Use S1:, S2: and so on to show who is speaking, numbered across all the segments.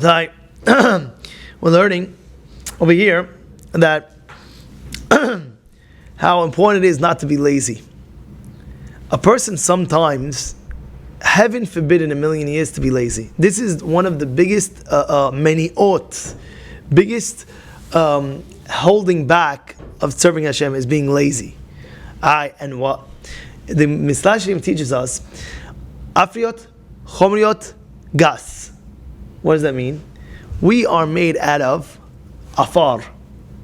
S1: We're learning over here that how important it is not to be lazy. A person sometimes, heaven forbid in a million years, to be lazy. This is one of the biggest biggest holding back of serving Hashem is being lazy. And what the Mislashim teaches us, Afriot, Chomriot, Gas. What does that mean? We are made out of afar.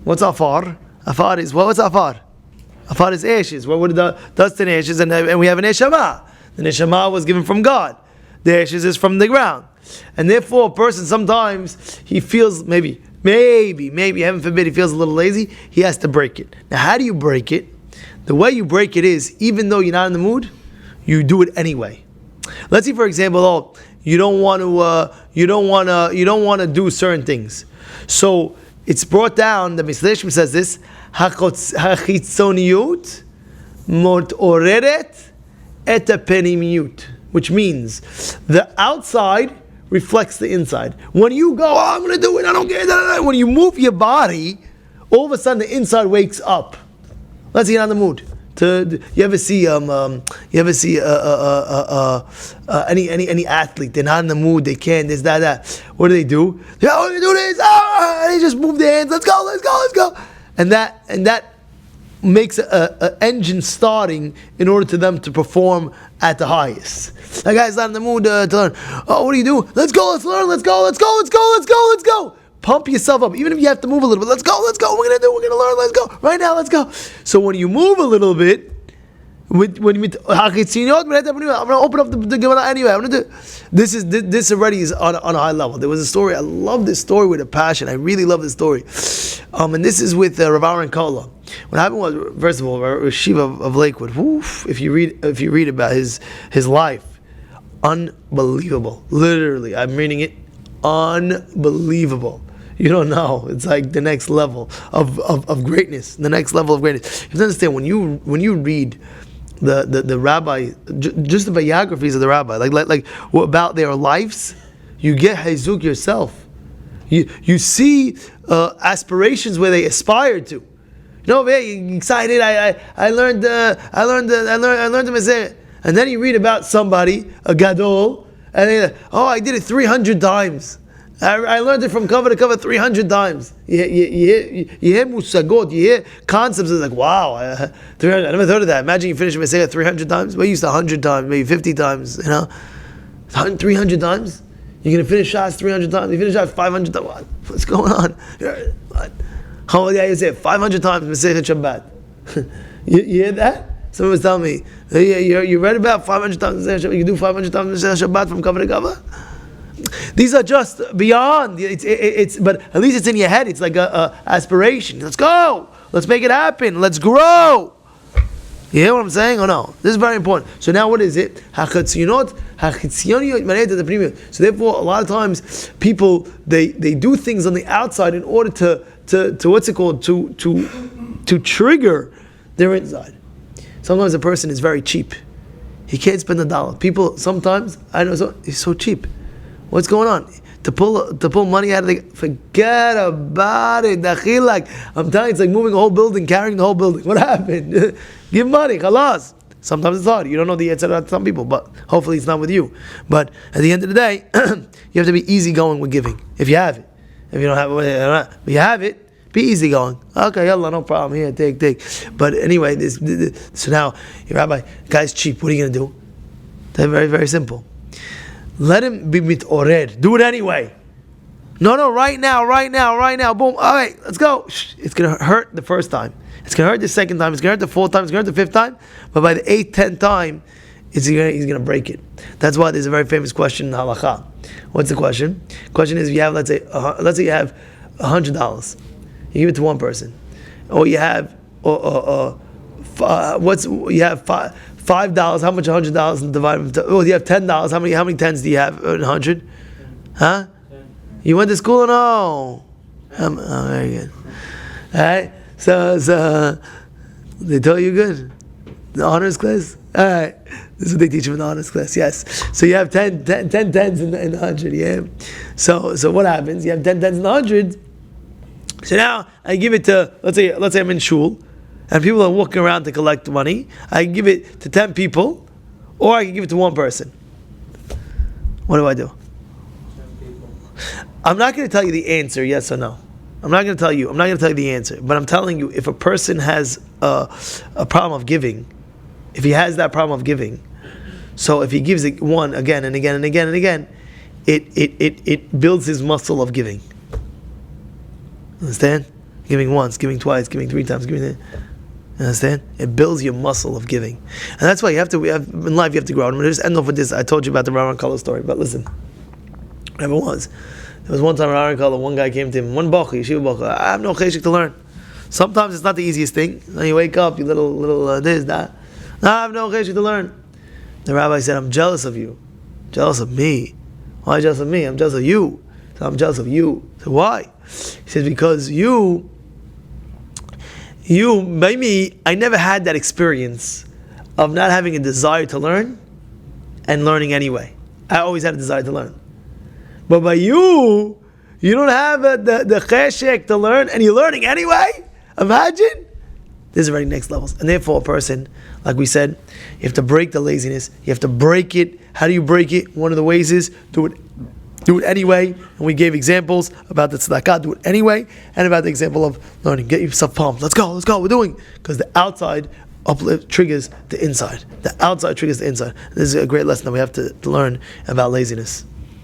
S1: What's afar? Afar is what's afar? Afar is ashes. What would the dust and ashes, and we have an neshama. The neshama was given from God. The ashes is from the ground, and therefore a person sometimes he feels maybe heaven forbid he feels a little lazy. He has to break it. Now, how do you break it? The way you break it is, even though you're not in the mood, you do it anyway. Let's see, for example, you don't want to do certain things. So it's brought down. The Mislashim says this: hachitzoniyut mortoreret et penimiyut, which means the outside reflects the inside. When you go, I'm going to do it, I don't care. When you move your body, all of a sudden the inside wakes up. Let's get on the mood. You ever see any athlete? They're not in the mood. They can't. This, that. What do? They're going to do this. They just move their hands. Let's go. And that makes an engine starting in order to them to perform at the highest. That guy's not in the mood to learn. Oh, what do you do? Let's go. Let's learn. Let's go. Pump yourself up, even if you have to move a little bit. Let's go. We're gonna learn. Let's go right now. Let's go. So when you move a little bit, I'm gonna open up the Gemara anyway. I'm gonna do this already is on a high level. There was a story. I love this story with a passion. I really love this story. And this is with Rav Aaron Kola. What happened was, first of all, Rav Shiva of Lakewood. Woof, if you read about his life, unbelievable. Literally, I'm reading it. Unbelievable. You don't know. It's like the next level of greatness. The next level of greatness. You have to understand when you read the rabbi, just the biographies of the rabbi, like about their lives, you get hazuk yourself. You see aspirations where they aspired to. You know, you're excited. I learned the Messiah, and then you read about somebody, a gadol, and they I did it 300 times. I learned it from cover to cover 300 times. You hear musagot, you hear concepts. It's like, wow, 300, I never thought of that. Imagine you finish a Messiah 300 times. We're used to 100 times, maybe 50 times, 300 times? You're going to finish shots 300 times? You finish shots 500 times? What's going on? What? How many you say 500 times Messiah Shabbat? You hear that? Someone was telling me, you read about 500 times Messiah Shabbat? You can do 500 times Messiah Shabbat from cover to cover? These are just beyond. It's but at least it's in your head. It's like a aspiration. Let's go. Let's make it happen. Let's grow. You hear what I'm saying? Oh no, this is very important. So now what is it? So therefore, a lot of times people they do things on the outside in order to what's it called to trigger their inside. Sometimes a person is very cheap. He can't spend $1. People sometimes he's so cheap. What's going on? To pull money out of forget about it. I'm telling you, it's like moving a whole building, carrying the whole building. What happened? Give money, khalas. Sometimes it's hard. You don't know the answer to some people, but hopefully it's not with you. But at the end of the day, you have to be easygoing with giving. If you have it. If you don't have it, but you have it, be easygoing. Okay, yalla, no problem. Here, take. But anyway, so now, your rabbi, guy's cheap. What are you going to do? That's very, very simple. Let him be mitored. Do it anyway. No, right now. Boom. All right, let's go. It's going to hurt the first time. It's going to hurt the second time. It's going to hurt the fourth time. It's going to hurt the fifth time. But by the 8th, 10th time, he's going to break it. That's why there's a very famous question in halakha. What's the question? The question is, if you have, let's say you have $100. You give it to one person. Or you have, $5. How much $100 divided into? Oh, you have $10. How many tens do you have in 100? Huh? 10. You went to school or no? Very good. All right. So they told you good. The honors class? Alright. This is what they teach you in the honors class, yes. So you have 10 tens in the 100, yeah? So what happens? You have 10 tens in the 100. So now I give it to, let's say I'm in shul, and people are walking around to collect money. I can give it to 10 people, or I can give it to one person. What do I do?
S2: 10 people.
S1: I'm not going to tell you the answer, yes or no. I'm not going to tell you the answer. But I'm telling you, if a person has a problem of giving, if he has that problem of giving, so if he gives it one again and again and again and again, it builds his muscle of giving. Understand? Giving once, giving twice, giving 3 times, giving. Understand? It builds your muscle of giving, and that's why in life you have to grow. I'm going to just end off with this. I told you about the Rav Kala story, but listen. Whatever it was, there was one time Rav Kala, one guy came to him, one bachi, yeshiva bachi. I have no cheshik to learn. Sometimes it's not the easiest thing. Then you wake up, you little this that. I have no cheshik to learn. The rabbi said, "I'm jealous of you, jealous of me. Why jealous of me? I'm jealous of you. So I'm jealous of you. So why?" He says, "Because you, by me, I never had that experience of not having a desire to learn and learning anyway. I always had a desire to learn. But by you don't have the cheshek to learn and you're learning anyway? Imagine? This is already next levels. And therefore a person, like we said, you have to break the laziness. You have to break it. How do you break it? One of the ways is do it anyway. And we gave examples about the tzedakah, do it anyway, and about the example of learning. Get yourself pumped. Let's go, we're doing. Because the outside uplift triggers the inside. The outside triggers the inside. This is a great lesson that we have to learn about laziness.